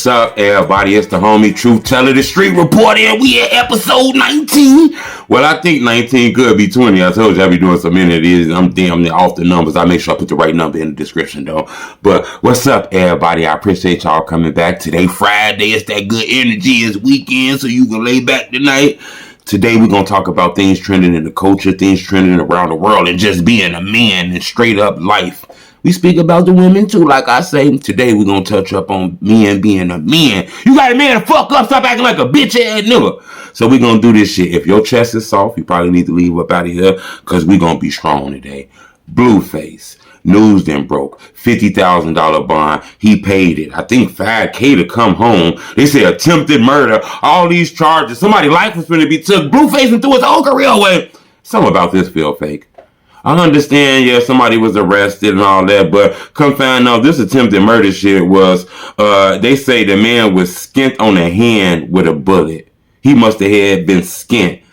What's up, everybody? It's the homie Truth Teller, the Street Reporter, and we at episode 19. Well, I think 19 could be 20. I told you I'll be doing some interviews. I'm damn near off the numbers. I make sure I put the right number in the description, though. But what's up, everybody? I appreciate y'all coming back. Today, Friday. It's that good energy. It's weekend, so you can lay back tonight. Today, we're going to talk about things trending in the culture, things trending around the world, and just being a man and straight up life. We speak about the women too, like I say. Today we're gonna touch up on men being a man. You got a man to fuck up, stop acting like a bitch ass nigga. So we're gonna do this shit. If your chest is soft, you probably need to leave up out of here, cause we're gonna be strong today. BlueFace. News then broke. $50,000 bond. He paid it. I think $5K to come home. They say attempted murder. All these charges. Somebody's life was going to be took. BlueFace and threw his whole career away. Something about this feel fake. I understand, yeah, somebody was arrested and all that, but come find out this attempted murder shit was, they say the man was skint on the hand with a bullet. He must have had been skint.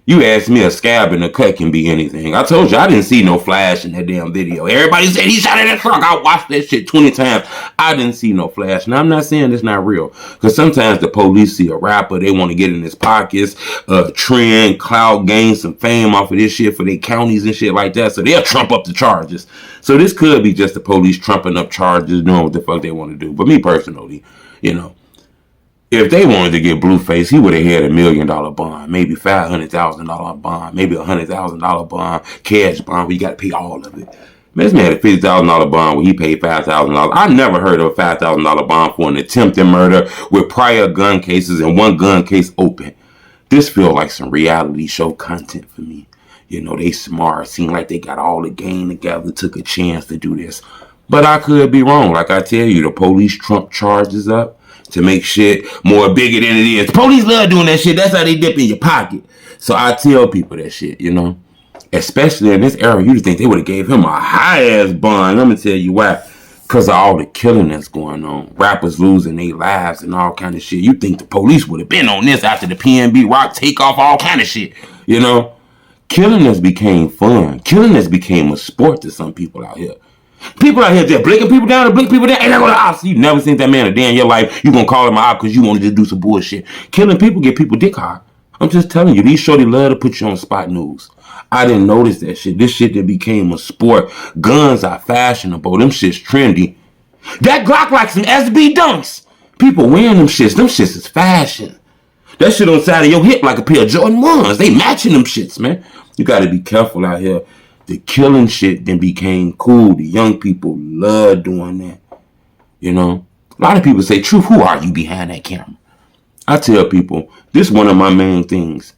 You asked me, a scab and a cut can be anything. I told you I didn't see no flash in that damn video. Everybody said he shot in the trunk. I watched that shit 20 times. I didn't see no flash. Now, I'm not saying it's not real. Because sometimes the police see a rapper. They want to get in his pockets, trend, clout, gain some fame off of this shit for their counties and shit like that. So they'll trump up the charges. So this could be just the police trumping up charges, doing what the fuck they want to do. But me personally, you know, if they wanted to get BlueFace, he would have had $1 million bond, maybe $500,000 bond, maybe $100,000 bond, cash bond, where you got to pay all of it. Man, this man had a $50,000 bond where he paid $5,000. I never heard of a $5,000 bond for an attempted murder with prior gun cases and one gun case open. This feels like some reality show content for me. You know, they smart, seem like they got all the game together, took a chance to do this. But I could be wrong. Like I tell you, the police trump charges up to make shit more bigger than it is. Police love doing that shit. That's how they dip in your pocket. So I tell people that shit, you know. Especially in this era, you'd think they would have gave him a high-ass bond. Let me tell you why. Because of all the killing that's going on. Rappers losing their lives and all kind of shit. You think the police would have been on this after the PNB Rock takeoff, all kind of shit. You know. Killing us became fun. Killing us became a sport to some people out here. People out here just blinking people down and blink people down. Ain't that gonna ops? You never seen that man a day in your life. You gonna call him an op because you wanted to do some bullshit. Killing people get people dick hard. I'm just telling you, these shorty love to put you on spot news. I didn't notice that shit. This shit that became a sport. Guns are fashionable. Them shit's trendy. That Glock like some SB dunks. People wearing them shits. Them shits is fashion. That shit on the side of your hip like a pair of Jordan 1s. They matching them shits, man. You gotta be careful out here. The killing shit then became cool. The young people love doing that. You know? A lot of people say, Truth, who are you behind that camera? I tell people, this is one of my main things.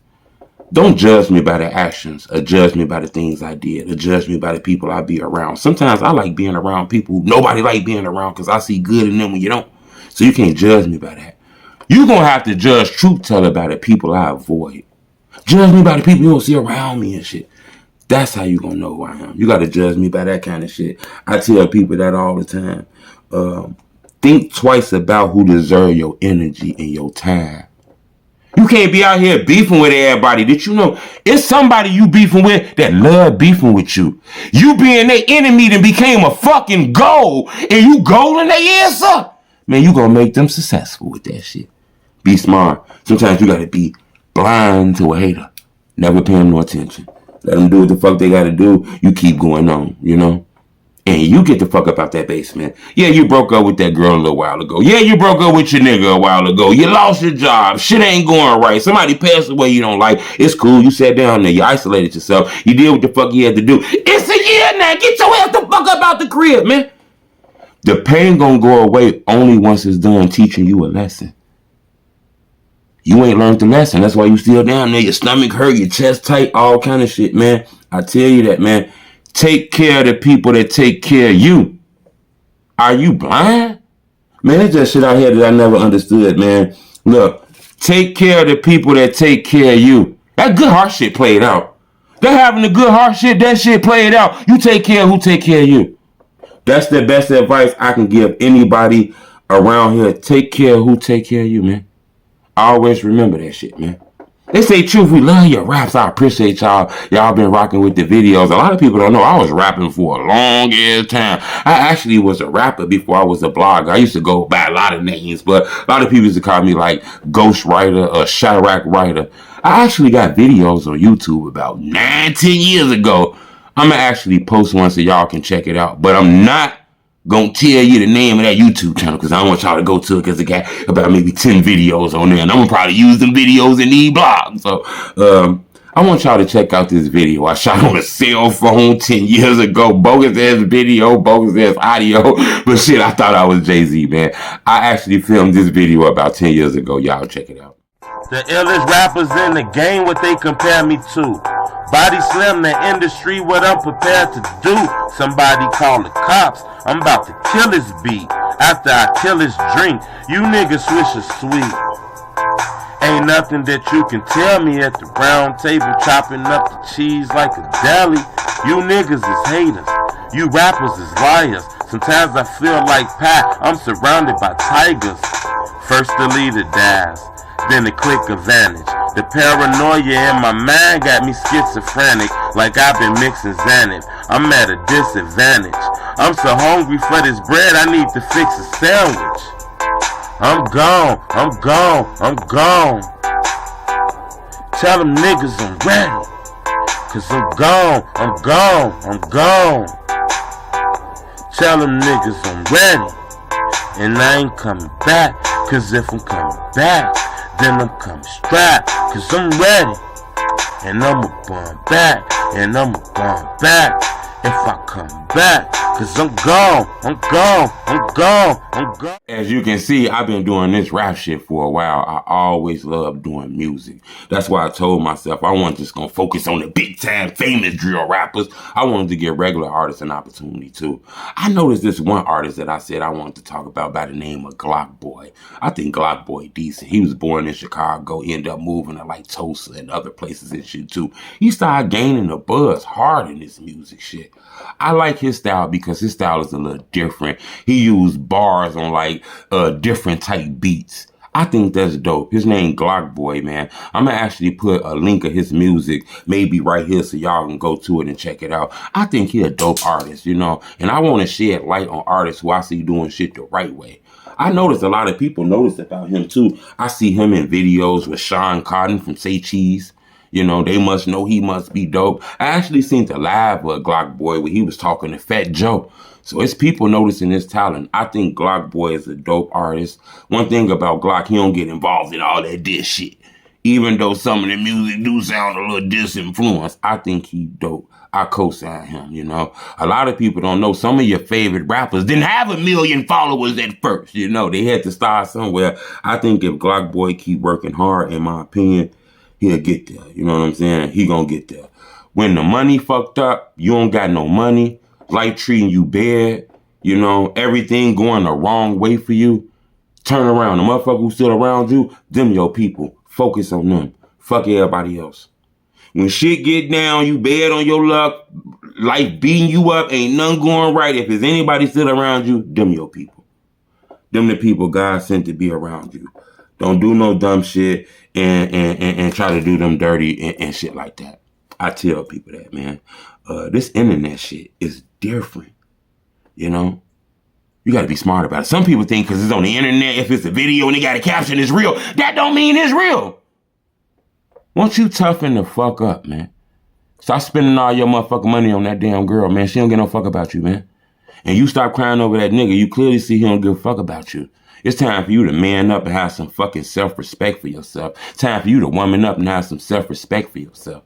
Don't judge me by the actions, or judge me by the things I did, or judge me by the people I be around. Sometimes I like being around people who nobody like being around because I see good in them when you don't. So you can't judge me by that. You're going to have to judge Truth Teller by the people I avoid. Judge me by the people you don't see around me and shit. That's how you gonna know who I am. You gotta judge me by that kind of shit. I tell people that all the time. Think twice about who deserve your energy and your time. You can't be out here beefing with everybody. Did you know it's somebody you beefing with that love beefing with you? You being their enemy then became a fucking goal, and you goaling their ass up. Man, you gonna make them successful with that shit. Be smart. Sometimes you gotta be blind to a hater. Never pay them no attention. Let them do what the fuck they gotta do. You keep going on, you know? And you get the fuck up out that basement. Yeah, you broke up with that girl a little while ago. Yeah, you broke up with your nigga a while ago. You lost your job. Shit ain't going right. Somebody passed away you don't like. It's cool. You sat down there. You isolated yourself. You did what the fuck you had to do. It's a year now. Get your ass the fuck up out the crib, man. The pain gonna go away only once it's done teaching you a lesson. You ain't learned the lesson. That's why you still down there. Your stomach hurt, your chest tight, all kind of shit, man. I tell you that, man. Take care of the people that take care of you. Are you blind? Man, it's just shit out here that I never understood, man. Look, take care of the people that take care of you. That good heart shit played out. That having the good heart shit, that shit played out. You take care of who take care of you. That's the best advice I can give anybody around here. Take care of who take care of you, man. Always remember that shit, man. They say, Truth, we love your raps. I appreciate y'all. Y'all been rocking with the videos. A lot of people don't know I was rapping for a long ass time. I actually was a rapper before I was a blogger. I used to go by a lot of names, but a lot of people used to call me like Ghost Writer or Chirac Writer. I actually got videos on YouTube about 9-10 years ago. I'm going to actually post one so y'all can check it out. But I'm not gonna tell you the name of that YouTube channel because I don't want y'all to go to it because it got about maybe 10 videos on there and I'm gonna probably use them videos in these blogs. So I want y'all to check out this video I shot on a cell phone 10 years ago. Bogus ass video, bogus ass audio, but shit, I thought I was Jay-Z, man. I actually filmed this video about 10 years ago. Y'all check it out. The illest rappers in the game, what they compare me to. Body slam the industry, what I'm prepared to do. Somebody call the cops, I'm about to kill his beat. After I kill his drink, you niggas swish a sweet. Ain't nothing that you can tell me at the round table, chopping up the cheese like a deli. You niggas is haters, you rappers is liars. Sometimes I feel like Pat, I'm surrounded by tigers. First the leader dies, then the click advantage. The paranoia in my mind got me schizophrenic, like I've been mixing Xanax. I'm at a disadvantage. I'm so hungry for this bread, I need to fix a sandwich. I'm gone, I'm gone, I'm gone. Tell them niggas I'm ready, cause I'm gone, I'm gone, I'm gone. Tell them niggas I'm ready, and I ain't coming back, cause if I'm coming back, then I'm coming strapped, cause I'm ready. And I'ma burn back, and I'ma burn back if I come back, cause I'm gone, I'm gone, I'm gone, I'm gone. As you can see, I've been doing this rap shit for a while. I always loved doing music. That's why I told myself I wasn't just gonna focus on the big time famous drill rappers. I wanted to give regular artists an opportunity too. I noticed this one artist that I said I wanted to talk about by the name of Glock Boy. I think Glock Boy decent. He was born in Chicago, ended up moving to like Tulsa and other places and shit too. He started gaining a buzz hard in this music shit. I like his style because his style is a little different. He used bars on like different type beats. I think that's dope. His name Glock Boy, man. I'm gonna actually put a link of his music maybe right here so y'all can go to it and check it out. I think he a dope artist, you know, and I want to shed light on artists who I see doing shit the right way. I noticed a lot of people notice about him too. I see him in videos with Sean Cotton from Say Cheese. You know, they must know he must be dope. I actually seen the live with Glock Boy where he was talking to Fat Joe. So it's people noticing his talent. I think Glock Boy is a dope artist. One thing about Glock, he don't get involved in all that diss shit. Even though some of the music do sound a little disinfluenced, I think he dope. I co-sign him, you know. A lot of people don't know some of your favorite rappers didn't have 1 million followers at first, you know. They had to start somewhere. I think if Glock Boy keep working hard, in my opinion, he'll get there. You know what I'm saying? He gonna get there. When the money fucked up, you don't got no money, life treating you bad, you know, everything going the wrong way for you, turn around. The motherfucker who still around you, them your people. Focus on them. Fuck everybody else. When shit get down, you bad on your luck, life beating you up, ain't nothing going right. If there's anybody still around you, them your people. Them the people God sent to be around you. Don't do no dumb shit and try to do them dirty and shit like that. I tell people that, man. This internet shit is different. You know? You got to be smart about it. Some people think because it's on the internet, if it's a video and they got a caption, it's real. That don't mean it's real. Won't you toughen the fuck up, man? Stop spending all your motherfucking money on that damn girl, man. She don't give no fuck about you, man. And you stop crying over that nigga, you clearly see he don't give a fuck about you. It's time for you to man up and have some fucking self-respect for yourself. Time for you to woman up and have some self-respect for yourself.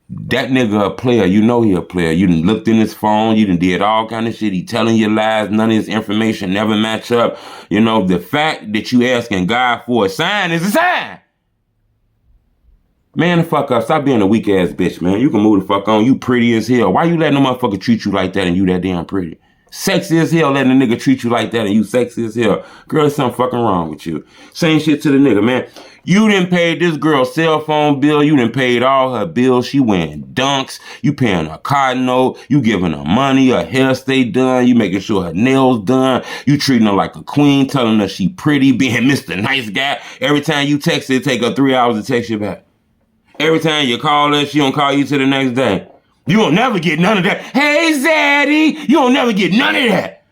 That nigga a player. You know he a player. You done looked in his phone. You done did all kind of shit. He telling you lies. None of his information never match up. You know, the fact that you asking God for a sign is a sign. Man, the fuck up. Stop being a weak-ass bitch, man. You can move the fuck on. You pretty as hell. Why you letting no motherfucker treat you like that and you that damn pretty? Sexy as hell letting a nigga treat you like that and you sexy as hell. Girl, there's something fucking wrong with you. Same shit to the nigga, man. You done paid this girl's cell phone bill. You done paid all her bills. She wearing dunks. You paying her car note. You giving her money. Her hair stay done. You making sure her nails done. You treating her like a queen, telling her she pretty, being Mr. Nice Guy. Every time you text her, it take her 3 hours to text you back. Every time you call her, she don't call you till the next day. You don't never get none of that. Hey, Zaddy, you don't never get none of that.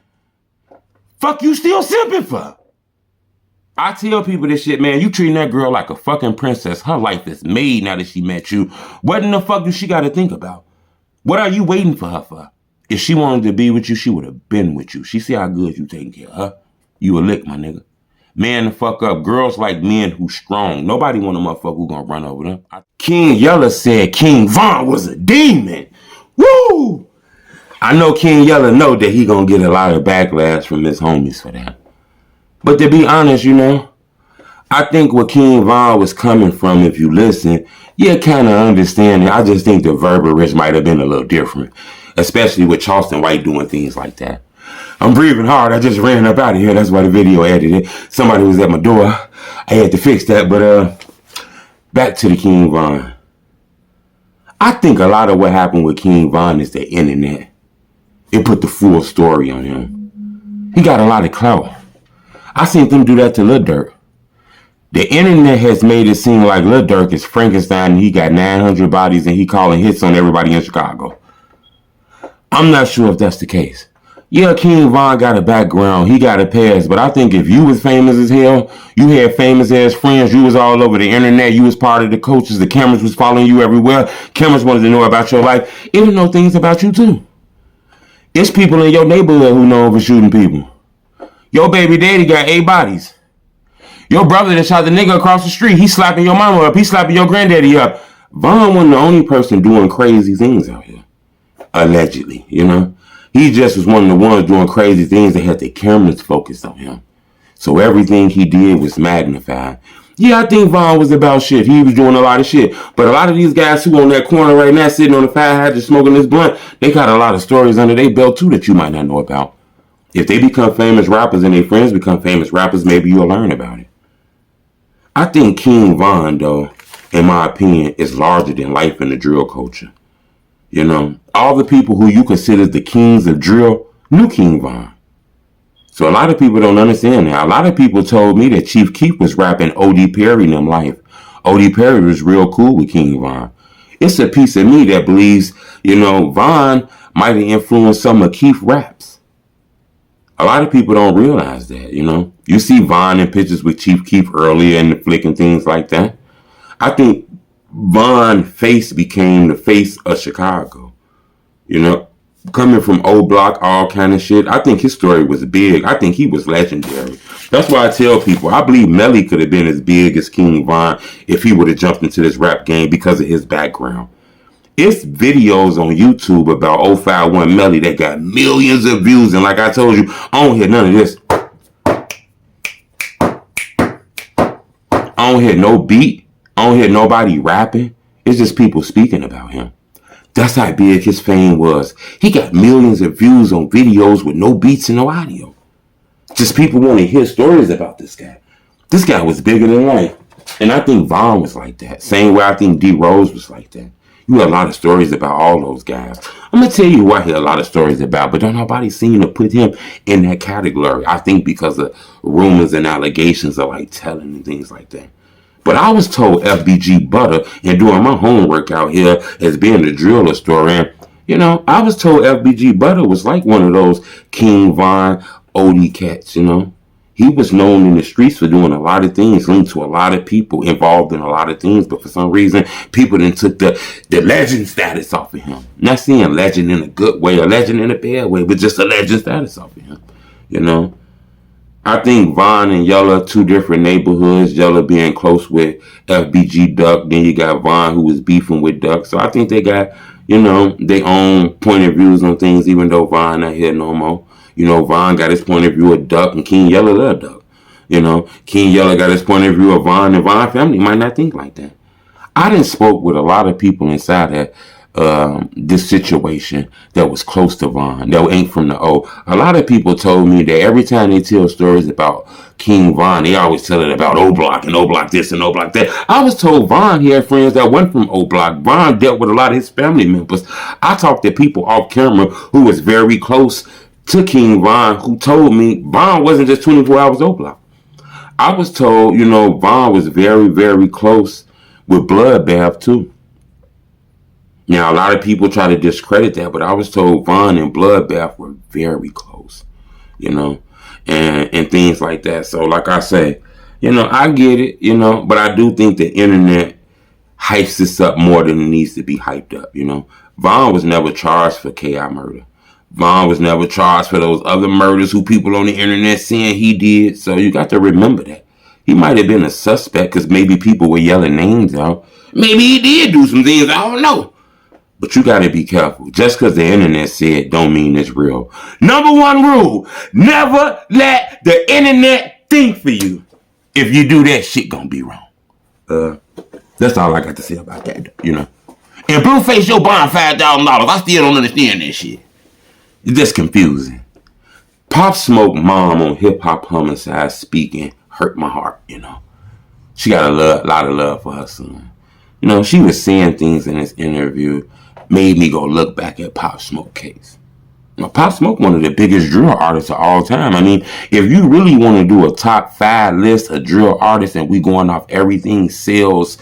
Fuck you still simping for? I tell people this shit, man. You treating that girl like a fucking princess. Her life is made now that she met you. What in the fuck do she got to think about? What are you waiting for her for? If she wanted to be with you, she would have been with you. She see how good you taking care of her. You a lick, my nigga. Man the fuck up. Girls like men who strong. Nobody want a motherfucker who gonna run over them. Kingyella said KingVon was a demon. Woo! I know Kingyella know that he gonna get a lot of backlash from his homies for that. But to be honest, you know, I think where KingVon was coming from, if you listen, you kind of understand it. I just think the verbiage might have been a little different, especially with Charleston White doing things like that. I'm breathing hard. I just ran up out of here. That's why the video edited. Somebody was at my door. I had to fix that. But back to the KingVon. I think a lot of what happened with KingVon is the internet. It put the full story on him. He got a lot of clout. I seen them do that to Lil Durk. The internet has made it seem like Lil Durk is Frankenstein and he got 900 bodies and he calling hits on everybody in Chicago. I'm not sure if that's the case. Yeah, KingVon got a background. He got a past. But I think if you was famous as hell, you had famous ass friends, you was all over the internet, you was part of the coaches, the cameras was following you everywhere. Cameras wanted to know about your life. Even know things about you too. It's people in your neighborhood who know for shooting people. Your baby daddy got 8 bodies. Your brother that shot the nigga across the street, he slapping your mama up. He slapping your granddaddy up. Von wasn't the only person doing crazy things out here. Allegedly, you know. He just was one of the ones doing crazy things that had the cameras focused on him. So everything he did was magnified. Yeah, I think Von was about shit. He was doing a lot of shit. But a lot of these guys who on that corner right now sitting on the fire hydrant smoking this blunt, they got a lot of stories under their belt too that you might not know about. If they become famous rappers and their friends become famous rappers, maybe you'll learn about it. I think KingVon, though, in my opinion, is larger than life in the drill culture. You know, all the people who you consider the kings of drill knew KingVon. So a lot of people don't understand that. A lot of people told me that Chief Keef was rapping O.D. Perry in them life. O.D. Perry was real cool with KingVon. It's a piece of me that believes, you know, Von might have influenced some of Keef raps. A lot of people don't realize that, you know. You see Von in pictures with Chief Keef earlier in the flick and things like that. I think Von face became the face of Chicago. You know, coming from O Block, all kind of shit. I think his story was big. I think he was legendary. That's why I tell people, I believe Melly could have been as big as KingVon if he would have jumped into this rap game because of his background. It's videos on YouTube about 051 Melly that got millions of views. And like I told you, I don't hear none of this. I don't hear no beat. I don't hear nobody rapping. It's just people speaking about him. That's how big his fame was. He got millions of views on videos with no beats and no audio. Just people want to hear stories about this guy. This guy was bigger than life. And I think Von was like that. Same way I think D Rose was like that. You hear a lot of stories about all those guys. I'm going to tell you who I hear a lot of stories about, but don't nobody seem to put him in that category. I think because of rumors and allegations of like telling and things like that. But I was told FBG Butter, and doing my homework out here as being the drill historian, you know, I was told FBG Butter was like one of those KingVon OD cats, you know. He was known in the streets for doing a lot of things, linked to a lot of people, involved in a lot of things. But for some reason, people then took the legend status off of him. Not saying legend in a good way or legend in a bad way, but just a legend status off of him. You know? I think Von and Yella, two different neighborhoods. Yella being close with FBG Duck. Then you got Von who was beefing with Duck. So I think they got, you know, their own point of views on things, even though Von not here no more. You know, Von got his point of view of Duck, and Kingyella love Duck. You know, Kingyella got his point of view of Von, and Von family might not think like that. I done spoke with a lot of people inside that this situation that was close to Von, that ain't from the O. A lot of people told me that every time they tell stories about KingVon, they always tell it about O Block and O Block this and O Block that. I was told Von he had friends that went from O Block. Von dealt with a lot of his family members. I talked to people off camera who was very close to KingVon who told me Von wasn't just 24 hours O Block. I was told, Von was very, very close with Bloodbath too. Now, a lot of people try to discredit that, but I was told Von and Bloodbath were very close, and things like that. So, like I say, I get it, but I do think the internet hypes this up more than it needs to be hyped up, Von was never charged for KI murder. Von was never charged for those other murders who people on the internet saying he did. So you got to remember that. He might have been a suspect because maybe people were yelling names out. Maybe he did do some things, I don't know. But you got to be careful. Just because the internet said don't mean it's real. Number one rule, never let the internet think for you. If you do that, shit gonna be wrong. That's all I got to say about that, And BlueFace, your bond $5,000. I still don't understand that shit. It's just confusing. Pop Smoke mom on Hip Hop Homicide speaking hurt my heart, She got a lot of love for her son. She was saying things in this interview made me go look back at Pop Smoke case. Pop Smoke, one of the biggest drill artists of all time. I mean, if you really want to do a top 5 list of drill artists and we going off everything sales,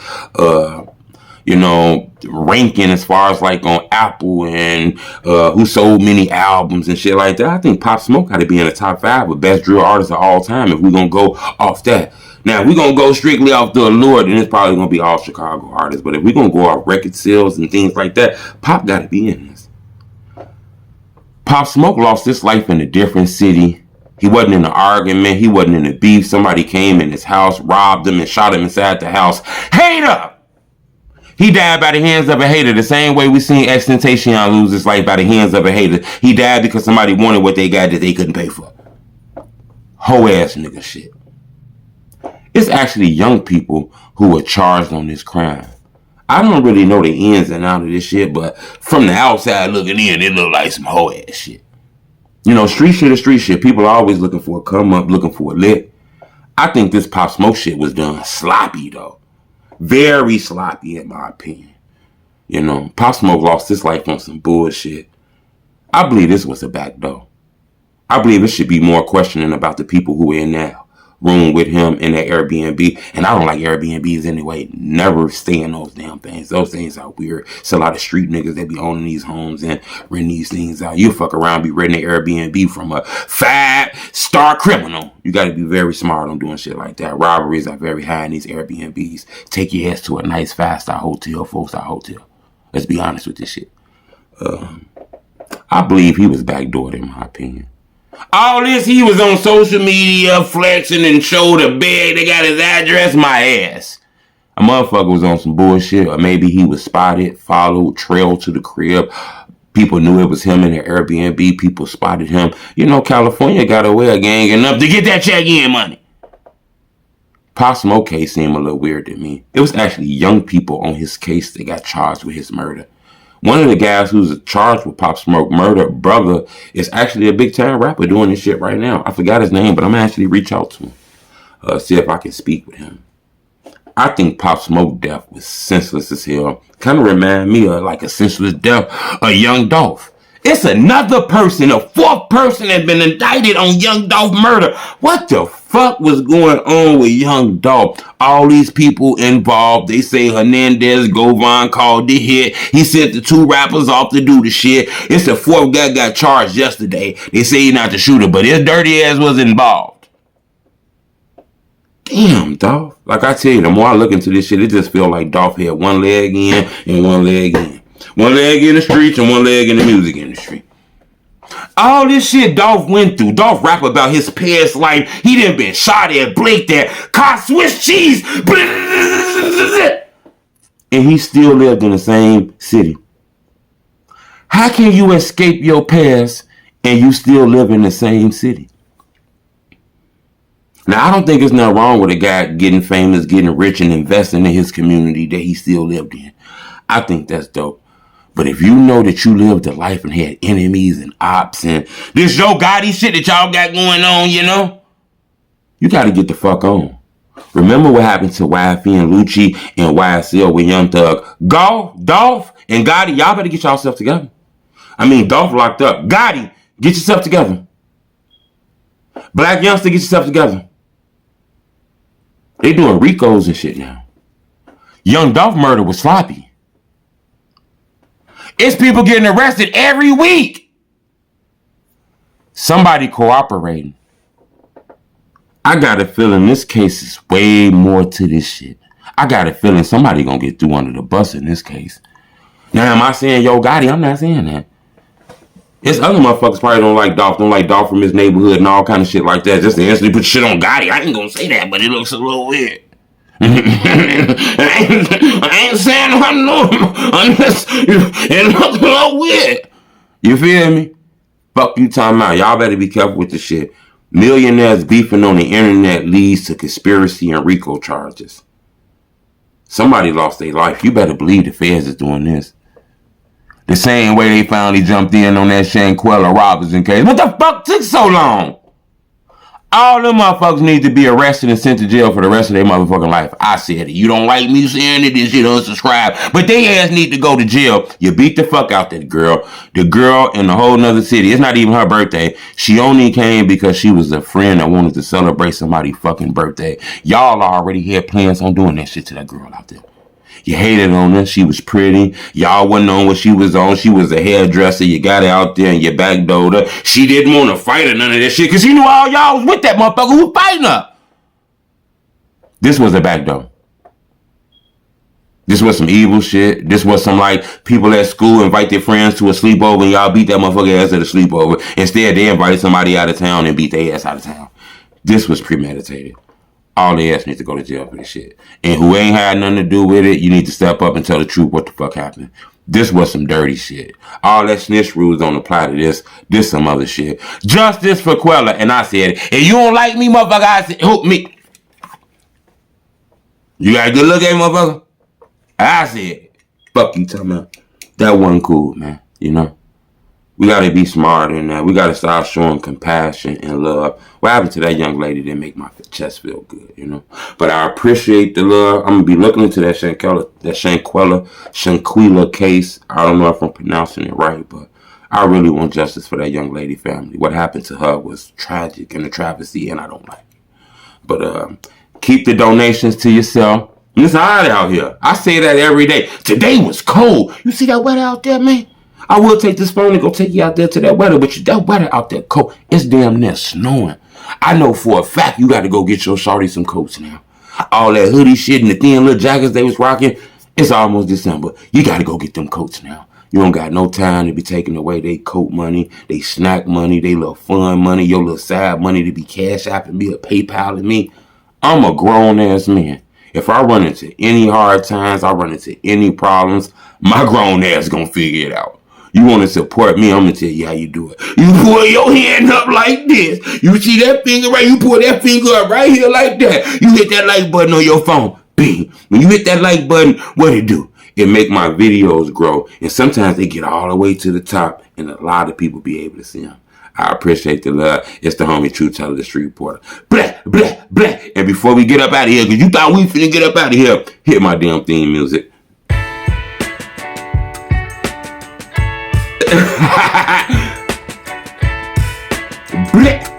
ranking as far as like on Apple and who sold many albums and shit like that, I think Pop Smoke got to be in the top 5 of best drill artists of all time if we're going to go off that. Now, if we're going to go strictly off the allure, then it's probably going to be all Chicago artists. But if we're going to go off record sales and things like that, Pop got to be in this. Pop Smoke lost his life in a different city. He wasn't in an argument. He wasn't in a beef. Somebody came in his house, robbed him, and shot him inside the house. Hater! He died by the hands of a hater. The same way we seen XXXTentacion lose his life by the hands of a hater. He died because somebody wanted what they got that they couldn't pay for. Hoe ass nigga shit. It's actually young people who are charged on this crime. I don't really know the ins and outs of this shit, but from the outside looking in, it look like some hoe ass shit. Street shit is street shit. People are always looking for a come up, looking for a lick. I think this Pop Smoke shit was done sloppy though. Very sloppy in my opinion. Pop Smoke lost his life on some bullshit. I believe this was a backdoor. I believe it should be more questioning about the people who were in that room with him in that Airbnb. And I don't like Airbnbs anyway. Never stay in those damn things. Those things are weird. It's a lot of street niggas that be owning these homes and renting these things out. You fuck around, be renting an Airbnb from a 5-star criminal. You got to be very smart on doing shit like that. Robberies are very high in these Airbnbs. Take your ass to a nice 5-star hotel, 4-star hotel. Let's be honest with this shit. I believe he was backdoored in my opinion. All this, he was on social media flexing and showed a bag. They got his address, my ass. A motherfucker was on some bullshit, or maybe he was spotted, followed, trailed to the crib. People knew it was him in the Airbnb. People spotted him. California got away a gang enough to get that check-in money. Pop Smoke case seemed a little weird to me. It was actually young people on his case that got charged with his murder. One of the guys who's charged with Pop Smoke murder, brother, is actually a big-time rapper doing this shit right now. I forgot his name, but I'm actually reach out to him. See if I can speak with him. I think Pop Smoke death was senseless as hell. Kind of remind me of like a senseless death of Young Dolph. It's another person, a 4th person that's been indicted on Young Dolph murder. What the fuck was going on with Young Dolph? All these people involved. They say Hernandez Govon called the hit. He sent the 2 rappers off to do the shit. It's the 4th guy got charged yesterday. They say he's not the shooter, but his dirty ass was involved. Damn, Dolph. Like I tell you, the more I look into this shit, it just feels like Dolph had one leg in and one leg in. One leg in the streets and one leg in the music industry. All this shit Dolph went through. Dolph rap about his past life. He done been shot at, Blake that, caught Swiss cheese. And he still lived in the same city. How can you escape your past and you still live in the same city? Now, I don't think there's nothing wrong with a guy getting famous, getting rich, and investing in his community that he still lived in. I think that's dope. But if you know that you lived a life and had enemies and ops and this Yo Gotti shit that y'all got going on, you know, you got to get the fuck on. Remember what happened to YFE and Lucci and YSL with Young Thug. Dolph and Gotti, y'all better get yourself together. I mean, Dolph locked up. Gotti, get yourself together. Black Youngster, get yourself together. They doing Ricos and shit now. Young Dolph murder was sloppy. It's people getting arrested every week. Somebody cooperating. I got a feeling this case is way more to this shit. I got a feeling somebody gonna get through under the bus in this case. Now, am I saying Yo Gotti? I'm not saying that. It's other motherfuckers probably don't like Dolph from his neighborhood and all kind of shit like that. Just to instantly put shit on Gotti. I ain't gonna say that, but it looks a little weird. I ain't saying I know him unless it looks a little weird. You feel me? Fuck you talking about. Y'all better be careful with the shit. Millionaires beefing on the internet leads to conspiracy and RICO charges. Somebody lost their life. You better believe the feds is doing this. The same way they finally jumped in on that Shanquella Robinson case. What the fuck took so long? All them motherfuckers need to be arrested and sent to jail for the rest of their motherfucking life. I said it. You don't like me saying it, then shit, unsubscribe. But they ass need to go to jail. You beat the fuck out that girl. The girl in a whole nother city. It's not even her birthday. She only came because she was a friend that wanted to celebrate somebody's fucking birthday. Y'all already had plans on doing that shit to that girl out there. You hated on her. She was pretty. Y'all wasn't on what she was on. She was a hairdresser. You got her out there and you backdoored her. She didn't want to fight or none of that shit because she knew all y'all was with that motherfucker who was fighting her. This was a backdoor. This was some evil shit. This was some like people at school invite their friends to a sleepover and y'all beat that motherfucker ass at a sleepover. Instead, they invited somebody out of town and beat their ass out of town. This was premeditated. All the ass needs to go to jail for this shit. And who ain't had nothing to do with it, you need to step up and tell the truth what the fuck happened. This was some dirty shit. All that snitch rules don't apply to this. This some other shit. Justice for Quella. And I said, if you don't like me, motherfucker, I said, hook me. You got a good look at me, motherfucker? I said, fuck you talking about. That wasn't cool, man. You know? We gotta be smarter than that. We gotta start showing compassion and love. What happened to that young lady didn't make my chest feel good, you know? But I appreciate the love. I'm gonna be looking into that Shanquella case. I don't know if I'm pronouncing it right, but I really want justice for that young lady family. What happened to her was tragic and a travesty, and I don't like it. But keep the donations to yourself. It's hot out here. I say that every day. Today was cold. You see that weather out there, man? I will take this phone and go take you out there to that weather, but that weather out there cold. It's damn near snowing. I know for a fact you got to go get your shorty some coats now. All that hoodie shit and the thin little jackets they was rocking, it's almost December. You got to go get them coats now. You don't got no time to be taking away they coat money, they snack money, they little fun money, your little side money to be cash apping me or PayPal me. I'm a grown ass man. If I run into any hard times, I run into any problems, my grown ass gonna figure it out. You want to support me, I'm going to tell you how you do it. You pull your hand up like this. You see that finger right? You pull that finger up right here like that. You hit that like button on your phone. Bing. When you hit that like button, what it do? It make my videos grow. And sometimes they get all the way to the top and a lot of people be able to see them. I appreciate the love. It's the homie True Teller, the street reporter. Blah, blah, blah. And before we get up out of here, because you thought we finna get up out of here, hit my damn theme music. Bleh.